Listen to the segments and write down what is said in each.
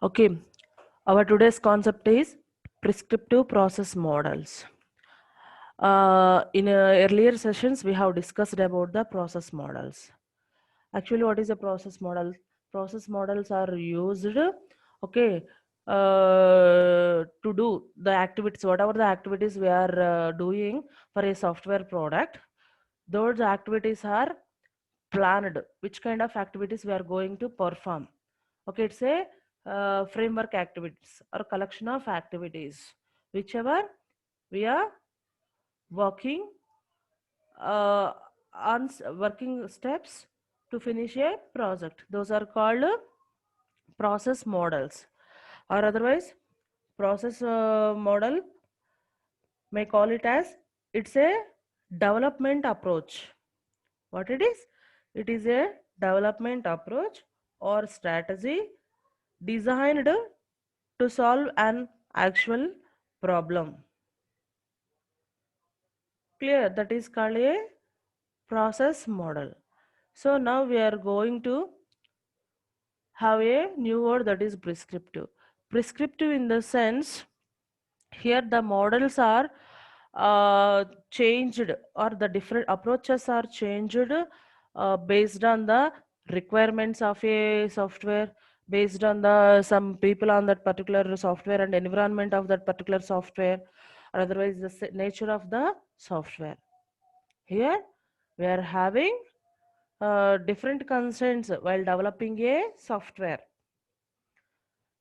Okay, our today's concept is prescriptive process models. In earlier sessions, we have discussed about the process models. Actually, what is a process model? Process models are used, okay, to do the activities, whatever the activities we are doing for a software product. Those activities are planned. Which kind of activities we are going to perform? Okay, it's a framework activities or collection of activities, whichever we are working uh, on working steps to finish a project. Those are called process models, or otherwise process model may call it as it's a development approach. What it is? It is a development approach or strategy designed to solve an actual problem. Clear? That is called a process model. So now we are going to have a new word, that is prescriptive. Prescriptive in the sense, here the models are changed, or the different approaches are changed based on the requirements of a software, based on the some people on that particular software and environment of that particular software, or otherwise the nature of the software. Here we are having different constraints while developing a software.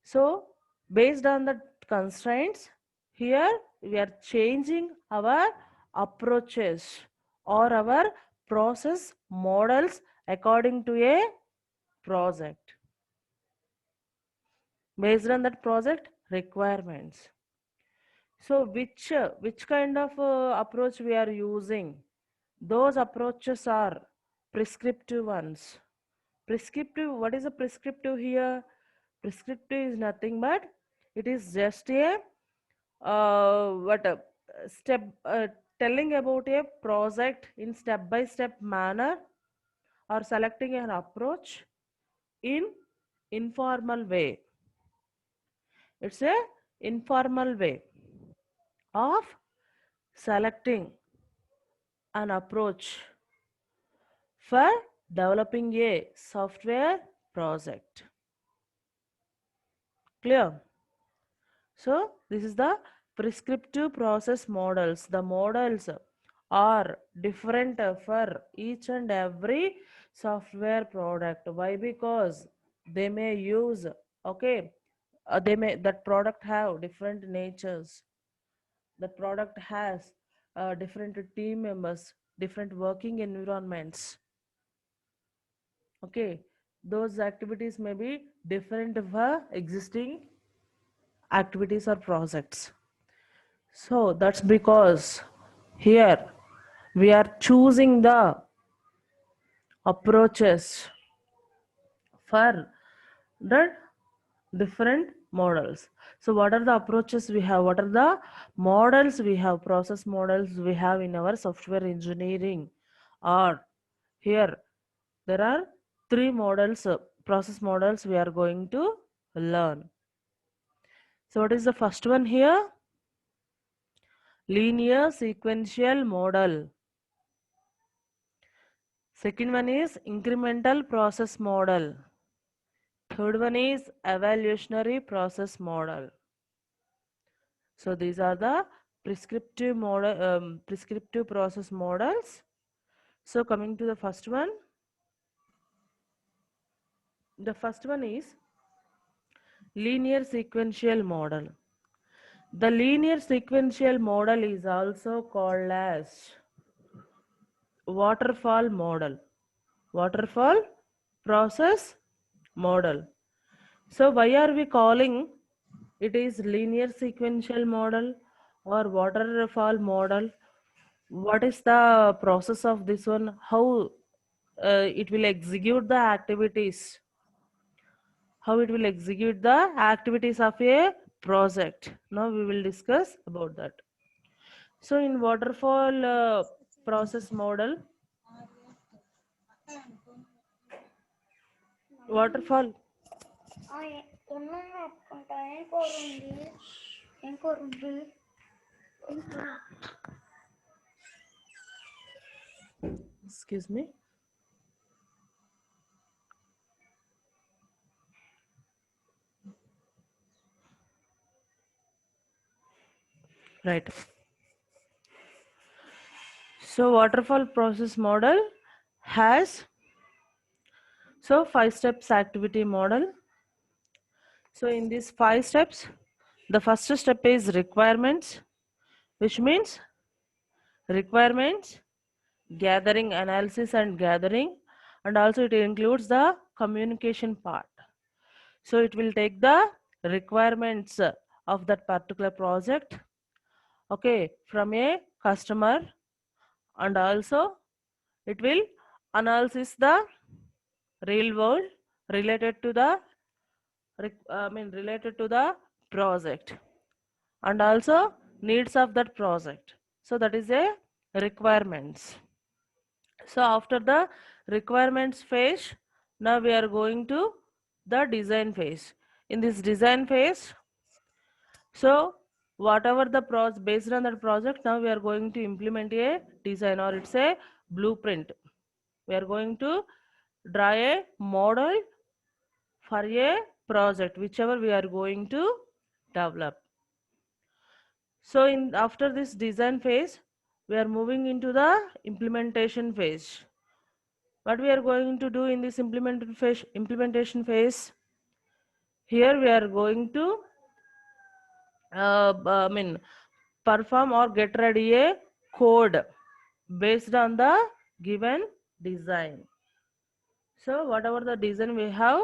So based on the constraints, here we are changing our approaches or our process models according to a project, based on that project requirements. So which kind of approach we are using? Those approaches are prescriptive ones. Prescriptive, what is a prescriptive here? Prescriptive is nothing but it is just a what a step telling about a project in step by step manner, or selecting an approach in informal way. It's a informal way of selecting an approach for developing a software project. Clear? So this is the prescriptive process models. The models are different for each and every software product. Why? Because they may use, okay, they may, that product have different natures. That product has different team members, different working environments. Okay, those activities may be different for existing activities or projects. So that's because here we are choosing the approaches for the different models. So what are the approaches we have? What are the models we have? Process models we have in our software engineering. Or here there are three models, process models we are going to learn. So what is the first one here? Linear sequential model. Second one is incremental process model. Third one is evaluationary process model. So these are the prescriptive model, prescriptive process models. So coming to the first one, the first one is linear sequential model. The linear sequential model is also called as waterfall model. Waterfall process model. So why are we calling it is linear sequential model or waterfall model? What is the process of this one? How it will execute the activities? How it will execute the activities of a project? Now we will discuss about that. So in waterfall process model, waterfall ఉన్నాను ఆపుకుంటా. ఏం కూర ఉంది? ఏం కూర ఉంది? ఏం కూర? Excuse me. Right. So waterfall process model has 5 steps activity model. So in these 5 steps, the first step is requirements, which means requirements, gathering, analysis and gathering, and also it includes the communication part. So it will take the requirements of that particular project, okay, from a customer, and also it will analysis the real world related to the related to the project, and also needs of that project. So that is a requirements. So after the requirements phase, now we are going to the design phase. In this design phase, so whatever the based on that project, now we are going to implement a design, or it's a blueprint. We are going to draw a model for a project, whichever we are going to develop. So in after this design phase, we are moving into the implementation phase. What we are going to do in this implementation phase, here we are going to perform or get ready a code based on the given design. So whatever the design we have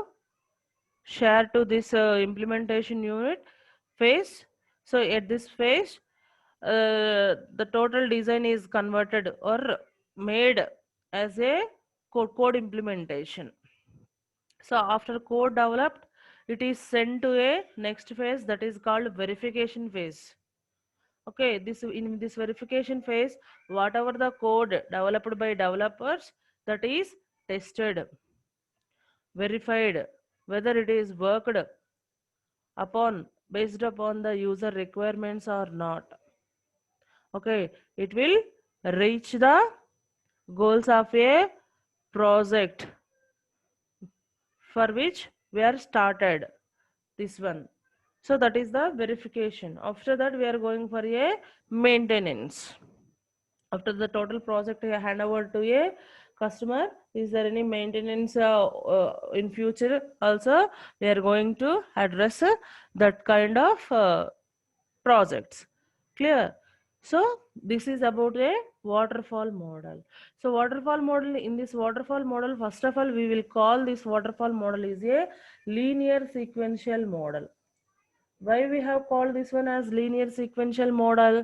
share to this implementation unit phase. So at this phase, the total design is converted or made as a code implementation. So after code developed, it is sent to a next phase, that is called verification phase. Okay, this in this verification phase, whatever the code developed by developers, that is tested, verified whether it is worked upon based upon the user requirements or not. Okay, it will reach the goals of a project for which we are started this one. So that is the verification. After that, we are going for a maintenance. After the total project hand over to a customer, is there any maintenance in future? Also, we are going to address that kind of projects. Clear? So this is about a waterfall model. So waterfall model, in this waterfall model, first of all, we will call this waterfall model is a linear sequential model. Why we have called this one as linear sequential model?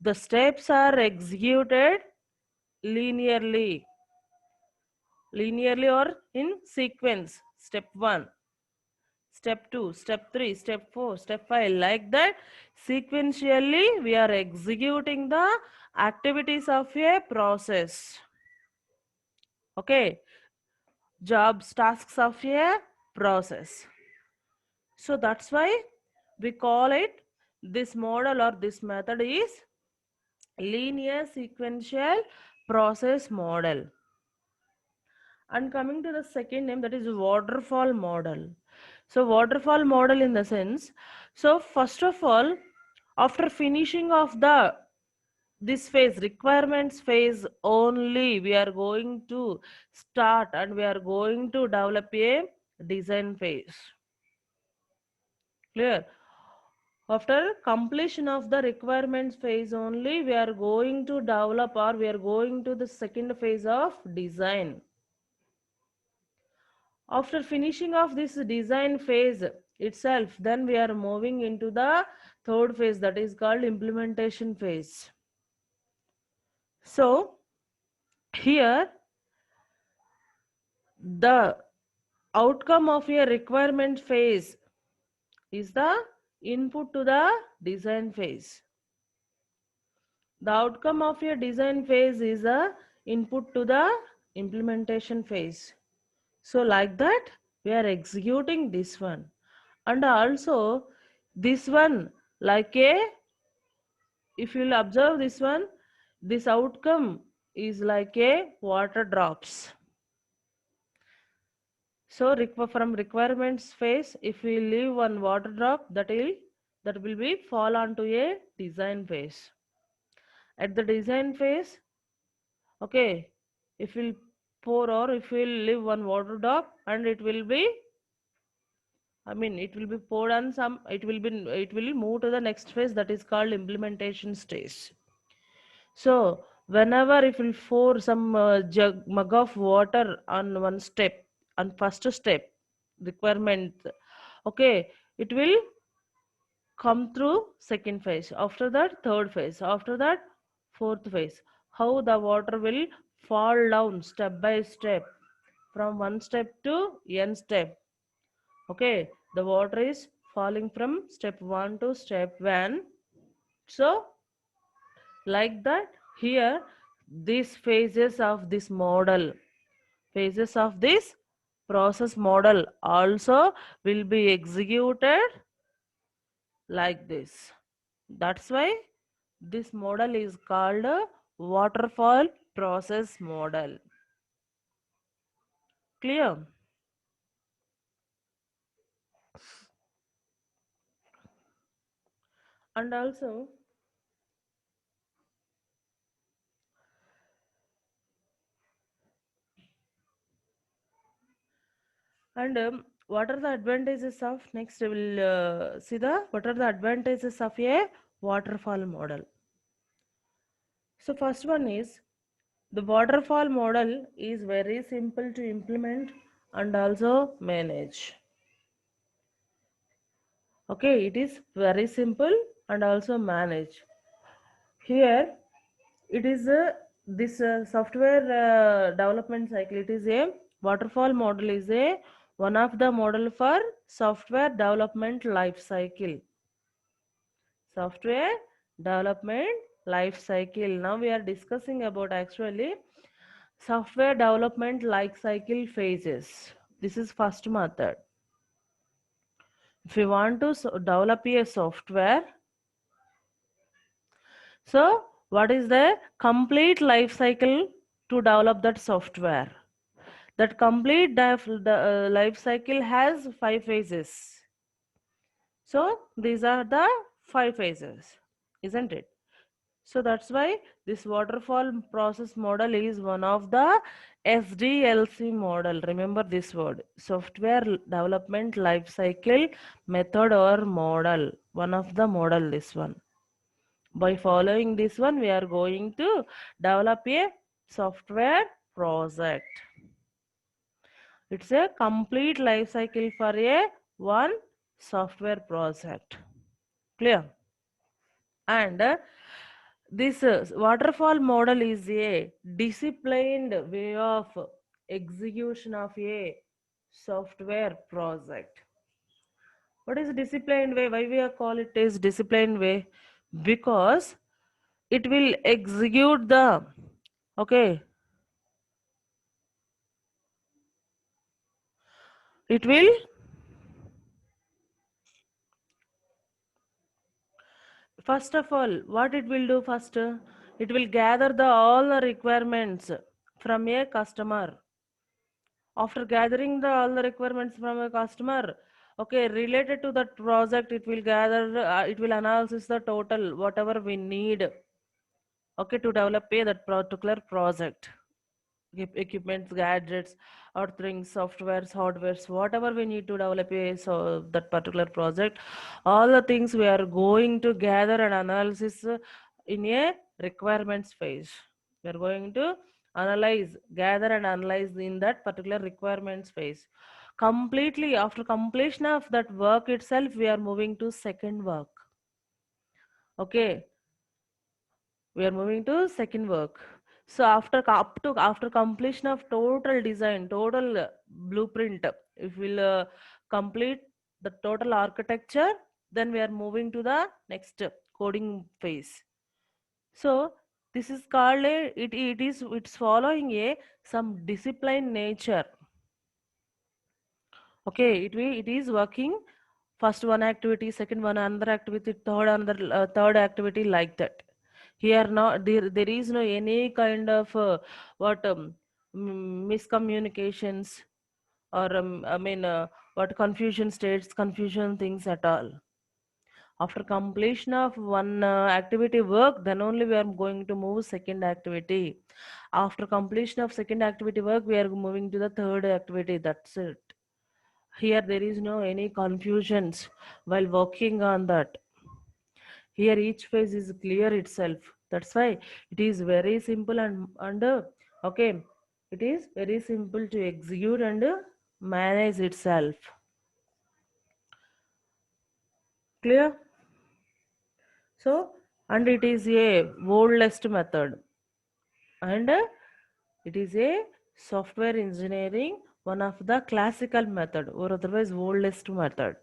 The steps are executed linearly, or in sequence. Step 1, step 2, step 3, step 4, step 5, like that sequentially we are executing the activities of a process. Okay, jobs, tasks of a process. So that's why we call it, this model or this method is linear sequential process model. And coming to the second name, that is waterfall model. So waterfall model in the sense, so first of all, after finishing of the this phase, requirements phase only, we are going to start and we are going to develop a design phase. Clear? After completion of the requirements phase only, we are going to develop, or we are going to the second phase of design. After finishing of this design phase itself, then we are moving into the third phase, that is called implementation phase. So here the outcome of a requirement phase is the input to the design phase. The outcome of a design phase is the input to the implementation phase. So like that we are executing this one. And also this one, like a, if you'll observe this one, this outcome is like a water drops. So from requirements phase, if we leave one water drop, that will be fall onto a design phase. At the design phase, okay, if we'll pour or if we'll leave one water drop, and it will be, I mean, it will be poured on some, it will move to the next phase, that is called implementation stage. So whenever if we pour some mug of water on one step, on first step requirement, okay, it will come through second phase. After that, third phase. After that, fourth phase. How the water will fall down step by step from one step to n step. Okay, the water is falling from step 1 to step 1. So like that, here these phases of this process model also will be executed like this. That's why this model is called a waterfall process model. Clear? And also, and what are the advantages of, next we will see the what are the advantages of a waterfall model. So first one is, the waterfall model is very simple to implement and also manage. Okay, it is very simple and also manage. Here it is a this software development cycle. It is a waterfall model is a one of the model for software development life cycle. Software development life cycle. Now we are discussing about actually software development life cycle phases. This is first method. If you want to develop a software, so what is the complete life cycle to develop that software? That complete life cycle has 5 phases. So these are the 5 phases, isn't it? So that's why this waterfall process model is one of the SDLC model. Remember this word, software development life cycle method or model. One of the model, this one. By following this one, we are going to develop a software project. It's a complete life cycle for a one software project. Clear? And this waterfall model is a disciplined way of execution of a software project. What is disciplined way? Why we call it as disciplined way? Because it will execute the, okay, it will, first of all, what it will do first, it will gather the all the requirements from a customer. After gathering the all the requirements from a customer, okay, related to that project, it will gather, it will analysis the total whatever we need, okay, to develop a that particular project. Equipments, gadgets, or things, softwares, hardwares, whatever we need to develop a so that particular project, all the things we are going to gather and analysis in a requirements phase. We are going to analyze, gather and analyze in that particular requirements phase. Completely after completion of that work itself, we are moving to second work. Okay, we are moving to second work. So after completion of total design, total blueprint, if we'll complete the total architecture, then we are moving to the next coding phase. So this is called it's following a some discipline nature. Okay, it is working First one activity, second one another activity, third another third activity, like that. Here now there is no any kind of what miscommunications or what confusion states, confusion things at all. After completion of one activity work, then only we are going to move second activity. After completion of second activity work, we are moving to the third activity. That's it. Here there is no any confusions while working on that. Here each phase is clear itself. That's why it is very simple and okay, it is very simple to execute and manage itself. Clear? So, and it is a oldest method, and it is a software engineering one of the classical method or otherwise oldest method.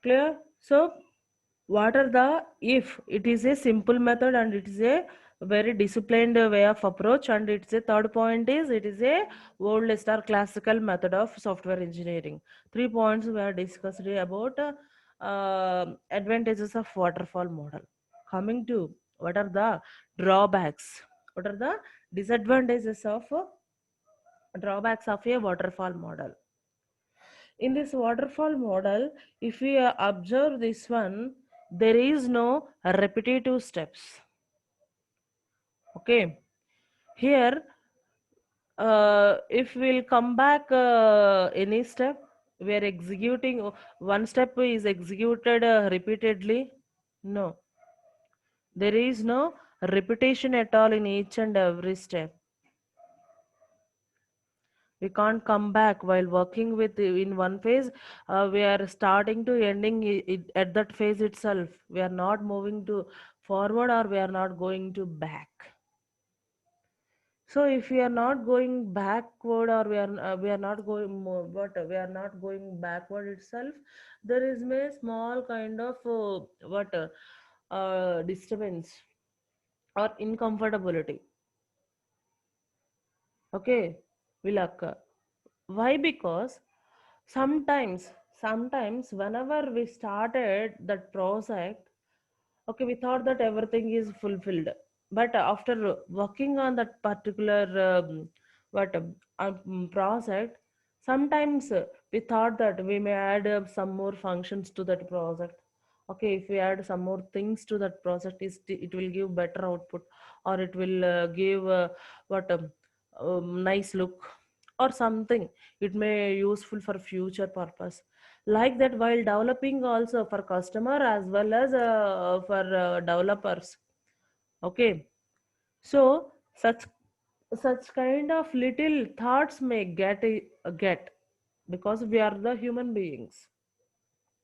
Clear? So, what are the, if it is a simple method and it is a very disciplined way of approach, and it's a third point is it is a oldest or classical method of software engineering. 3 points we are discussed about advantages of waterfall model. Coming to what are the drawbacks, what are the disadvantages of drawbacks of a waterfall model. In this waterfall model, if we observe this one, there is no repetitive steps. Okay, here if we'll come back any step, we are executing one step is executed repeatedly. No, there is no repetition at all in each and every step. We can't come back while working with in one phase. We are starting to ending at that phase itself. We are not moving to forward or we are not going to back. So if we are not going backward or we are not going more, but we are not going backward itself, there is a small kind of disturbance or uncomfortability. Okay, will occur. Why? Because sometimes whenever we started that project, okay, we thought that everything is fulfilled, but after working on that particular what project, sometimes we thought that we may add some more functions to that project. Okay, if we add some more things to that project, it will give better output, or it will give what nice look or something. It may useful for future purpose, like that, while developing also for customer as well as for developers. Okay, so such kind of little thoughts may get, because we are the human beings.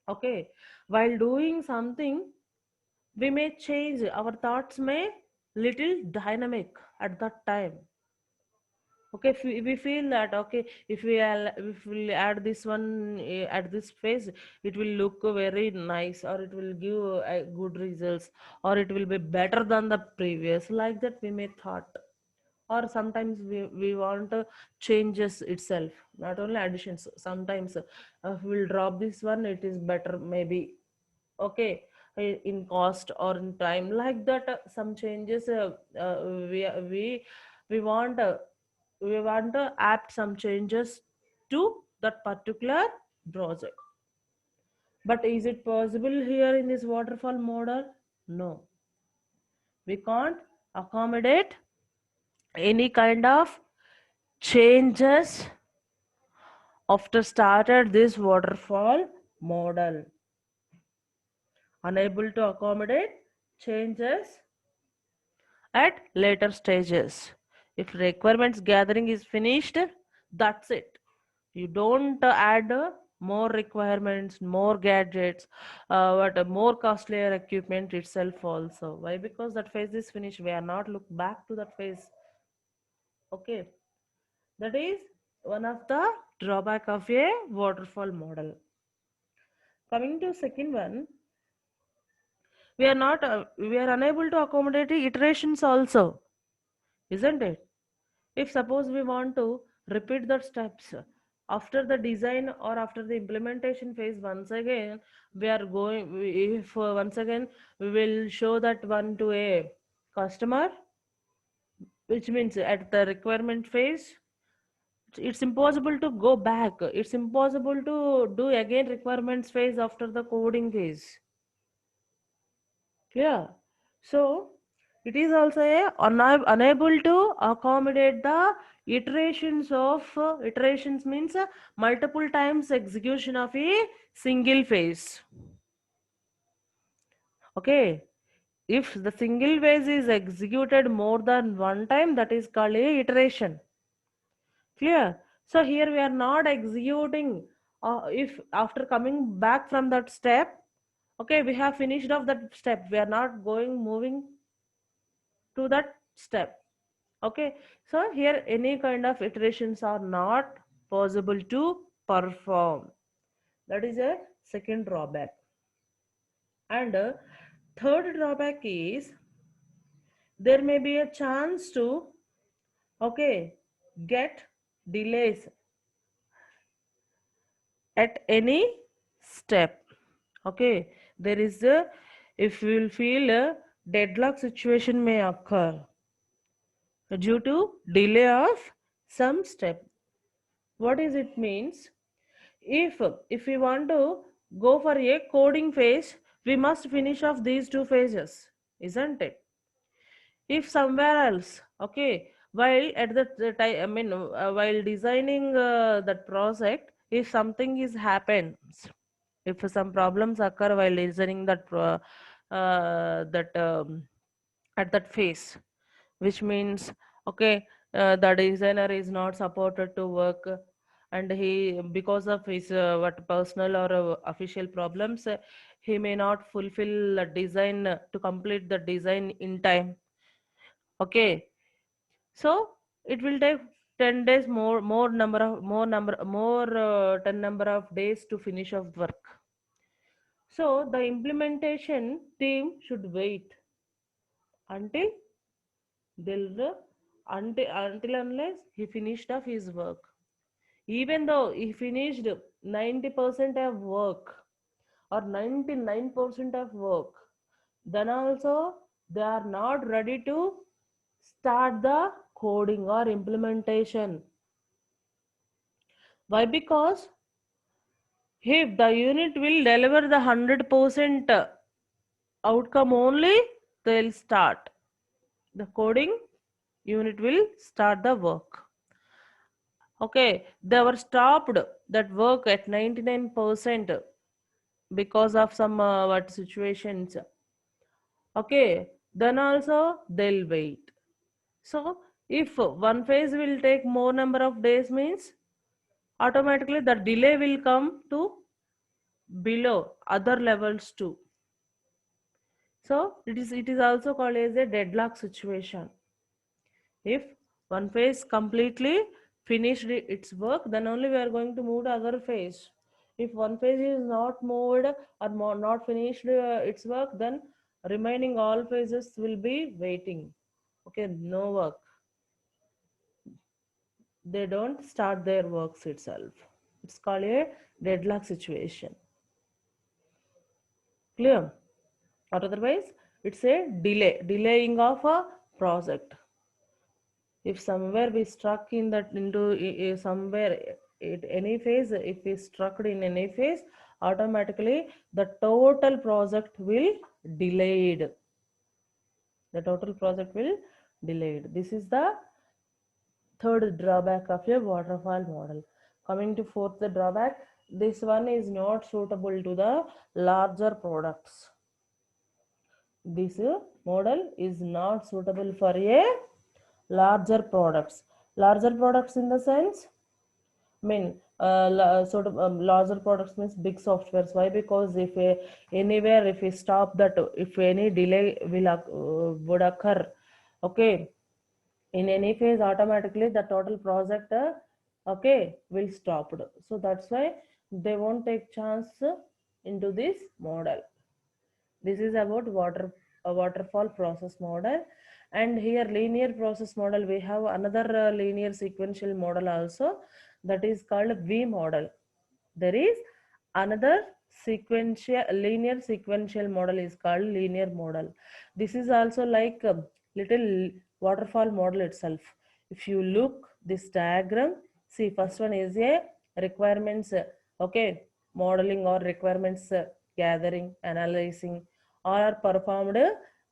Okay, while doing something, we may change our thoughts, may little dynamic at that time. Okay, if we feel that, okay, if we add this one at this phase, it will look very nice, or it will give good results, or it will be better than the previous, like that we may thought. Or sometimes we want changes itself, not only additions. Sometimes we'll drop this one, it is better maybe. Okay, in cost or in time, like that some changes we want we want to add some changes to that particular project. But is it possible here in this waterfall model? No, we can't accommodate any kind of changes after started this waterfall model. Unable to accommodate changes at later stages. If requirements gathering is finished, that's it. You don't add more requirements, more gadgets, more costlier equipment itself also. Why? Because that phase is finished. We are not look back to that phase. Okay, that is one of the drawback of a waterfall model. Coming to second one, we are unable to accommodate iterations also, isn't it? If suppose we want to repeat the steps after the design or after the implementation phase, once again we are going, if once again we will show that one to a customer, which means at the requirement phase it's impossible to go back, it's impossible to do again requirements phase after the coding phase. Clear? So it is also unable to accommodate the iterations of iterations means multiple times execution of a single phase. Okay, if the single phase is executed more than one time, that is called a iteration. Clear? So here we are not executing, if after coming back from that step, okay, we have finished off that step, we are not going moving to that step. Okay, so here any kind of iterations are not possible to perform. That is a second drawback. And third drawback is there may be a chance to, okay, get delays at any step. Okay, there is a, if you will feel a deadlock situation may occur due to delay of some step. What is it means? If we want to go for a coding phase, we must finish off these two phases, isn't it? If somewhere else, okay, while at the time, I mean, while designing that project, if something is happens, if some problems occur while designing that that at that phase, which means, okay, the designer is not supported to work, and he, because of his what personal or official problems, he may not fulfill the design to complete the design in time. Okay, so it will take 10 days more number of more 10 number of days to finish off work. So the implementation team should wait until they'll until unless he finished off his work. Even though he finished 90% of work or 99% of work, then also they are not ready to start the coding or implementation. Why? Because if the unit will deliver the 100% outcome only, they'll start the coding, unit will start the work. Okay, they were stopped that work at 99% because of some what situations. Okay, then also they'll wait. So if one phase will take more number of days means automatically the delay will come to below other levels too. So it is also called as a deadlock situation. If one phase completely finished its work, then only we are going to move to other phase. If one phase is not moved or not finished its work, then remaining all phases will be waiting. Okay, no work. They don't start their works itself. It's called a deadlock situation. Clear? Or otherwise, it's a delaying of a project. If somewhere we struck in that into somewhere at any phase, if we struck in any phase, automatically the total project will delayed. The total project will delayed. This is the third drawback of a waterfall model. Coming to fourth drawback, this one is not suitable to the larger products. This model is not suitable for a larger products. Larger products in the sense, I mean, sort of larger products means big softwares. Why? Because if anywhere, if we stop that, if any delay will would occur, okay, in any phase, automatically the total project, okay, will stop. So that's why they won't take chance into this model. This is about waterfall process model. And here linear process model, we have another linear sequential model also. that is called V model. There is another sequential linear sequential model is called linear model. This is also like a little waterfall model itself. If you look this diagram, see first one is a requirements okay, modeling or requirements gathering, analyzing are performed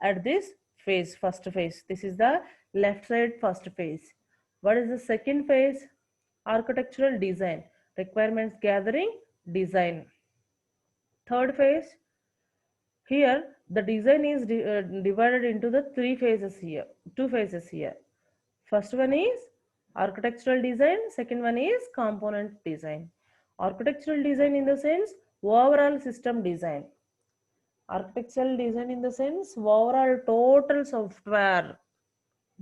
at this phase, first phase. This is the left side first phase. What is the second phase? Architectural design, requirements gathering, design. Third phase, here the design is divided into the three phases here, two phases here. First one is architectural design, second one is component design. Architectural design in the sense overall system design. Architectural design in the sense overall total software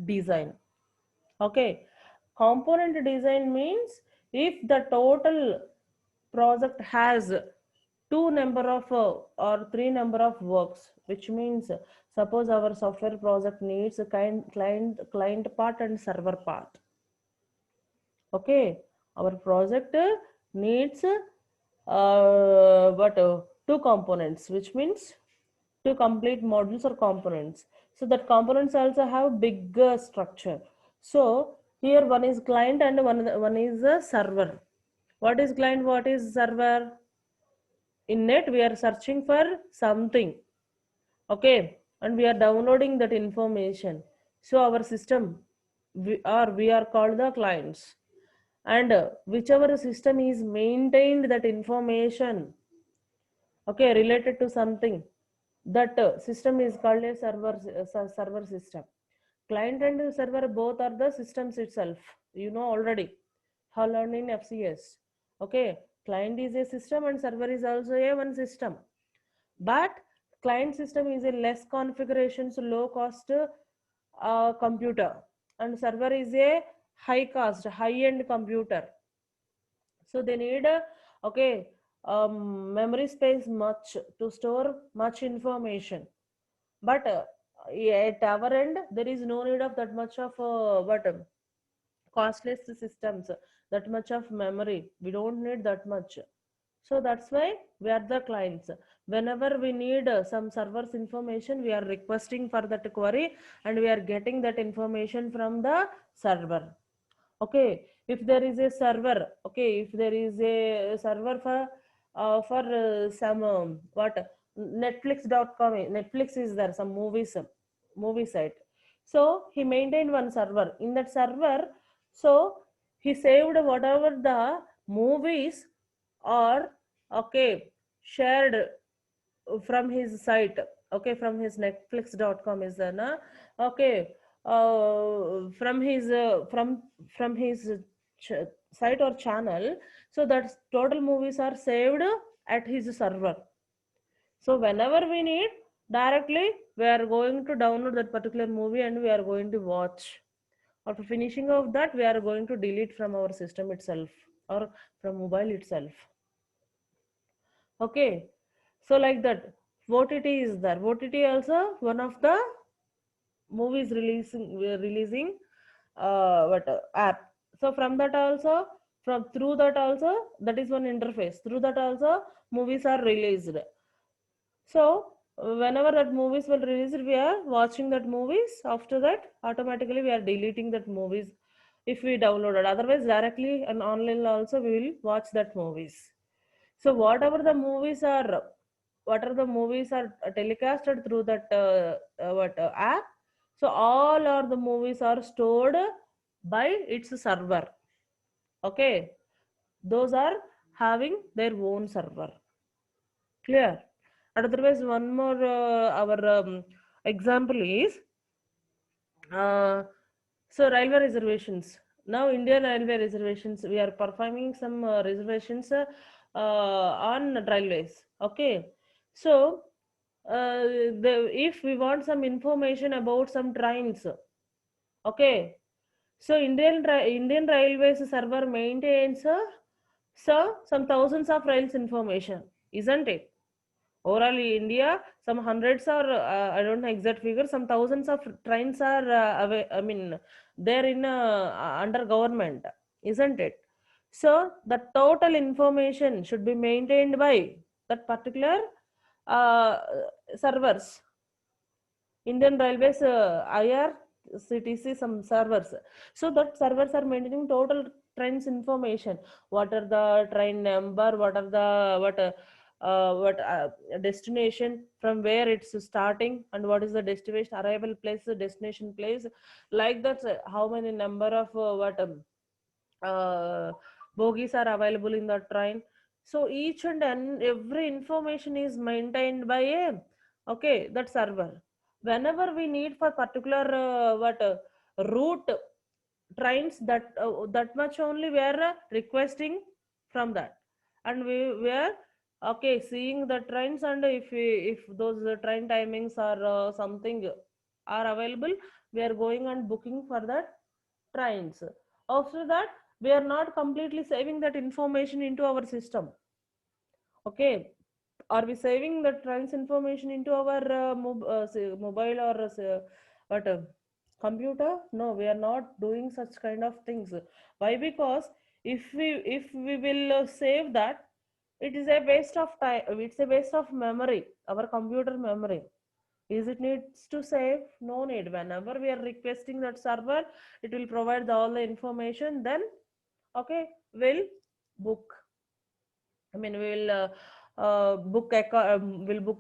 design. Okay, component design means if the total project has two number of or three number of works, which means suppose our software project needs a client part and server part. Okay, our project needs what two components, which means two complete modules or components. So that components also have big structure. So here one is client and one is a server. What is client? What is server? In net we are searching for something, okay, and we are downloading that information. So our system we are called the clients, and whichever system is maintained that information, okay, related to something, that system is called a server system. Client and server both are the systems itself, you know already, how learned in FCS. Okay, client is a system and server is also a one system, but client system is a less configuration, so low cost computer, and server is a high cost high end computer. So they need a okay, memory space much to store much information, but at our end there is no need of that much of costless systems, that much of memory we don't need that much. So that's why we are the clients. Whenever we need some servers information, we are requesting for that query and we are getting that information from the server. Okay, if there is a server, okay, if there is a server for some what netflix.com, netflix is there, some movies, movie site. So he maintained one server. In that server, so he saved whatever the movies are okay shared from his site, okay, from his netflix.com is there na, okay, from his site or channel. So that total movies are saved at his server. So whenever we need, directly we are going to download that particular movie and we are going to watch. After finishing of that, we are going to delete from our system itself or from mobile itself. Okay, so like that, OTT is there. OTT also one of the movies releasing what app. So from that also, from through that also, that is one interface. Through that also, movies are released. So whenever that movies will release, we are watching that movies. After that, automatically we are deleting that movies if we downloaded. Otherwise, directly and online also we will watch that movies. So whatever the movies are, what are the movies are telecasted through that app. So all are the movies are stored by its server. Okay, those are having their own server. Clear? Otherwise, one more our example is so railway reservations. Now, Indian railway reservations, we are performing some reservations on railways. Okay, so if we want some information about some trains, okay, so Indian Railways server maintains so some thousands of rails information, isn't it? Overall, in India, some hundreds or I don't know exact figure, some thousands of trains are I mean, they're in under government, isn't it? So the total information should be maintained by that particular uh, servers. Indian Railways IRCTC some servers. So that servers are maintaining total trains information. What are the train number? What destination, from where it's starting, and what is the destination arrival place, destination place, like that. How many number of uh, bogies are available in the train. So each and every information is maintained by a, okay, that server. Whenever we need for particular what route trains, that much only we are requesting from that, and we are, okay, seeing the trains, and if those train timings are something are available, we are going and booking for that trains. After that, we are not completely saving that information into our system. Okay, are we saving the trains information into our mobile or what computer? No, we are not doing such kind of things. Why? Because if we will save that, it is a waste of time, it's a waste of memory, our computer memory. Is it needs to save? No need. Whenever we are requesting that server, it will provide all the information. Then, okay, we'll book. I mean, we'll book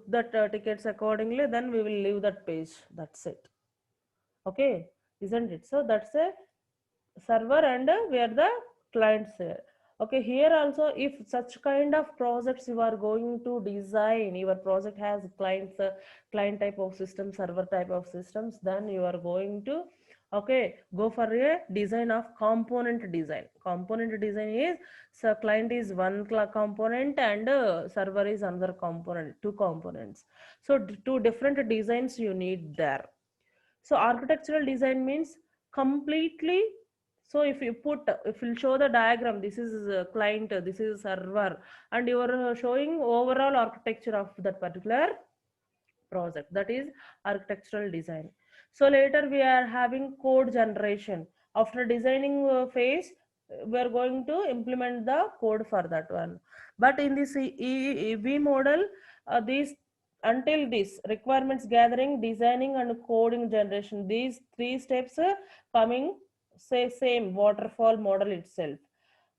that tickets accordingly. Then we will leave that page. That's it. Okay, isn't it? So that's a server, and we are the clients here. Okay, here also, if such kind of projects you are going to design, your project has clients, client type of system, server type of systems, then you are going to, okay, go for a design of component design. Component design is, so client is one component, and server is another component, two components. So two different designs you need there. So architectural design means completely. So if you show the diagram, this is a client, this is a server, and you are showing overall architecture of that particular project. That is architectural design. So later we are having code generation. After designing phase, we are going to implement the code for that one. But in this EV model, these until this requirements gathering, designing, and coding generation, these three steps coming, say, same waterfall model itself.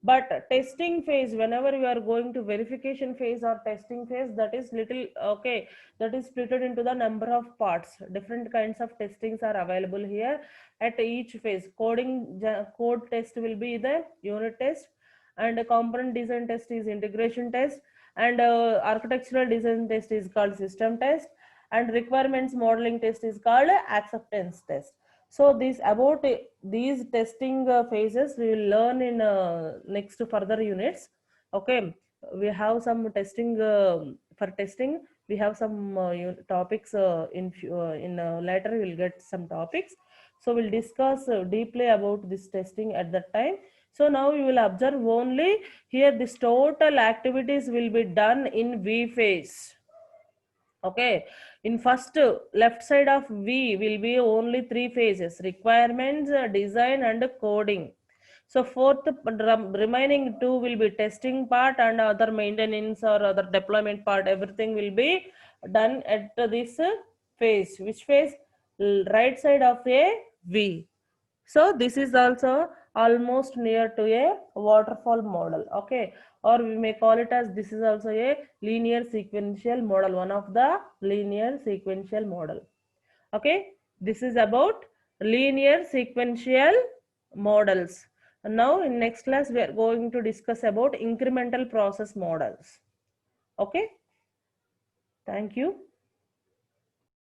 But testing phase, whenever you are going to verification phase or testing phase, that is little, okay, that is split into the number of parts. Different kinds of testings are available here at each phase. Code test will be the unit test, and a component design test is integration test, and architectural design test is called system test, and requirements modeling test is called acceptance test. So these testing phases we will learn in next further units. Okay, we have some testing for testing. We have some topics in later. We will get some topics. So we'll discuss deeply about this testing at that time. So now you will observe only here this total activities will be done in V phase. Okay, in first left side of V will be only three phases: requirements, design, and coding. So fourth remaining two will be testing part, and other maintenance or other deployment part. Everything will be done at this phase. Which phase? Right side of a V. So this is also almost near to a waterfall model. Okay, or we may call it as, this is also a linear sequential model, one of the linear sequential model. Okay, this is about linear sequential models. And now in next class we are going to discuss about incremental process models. Okay, thank you.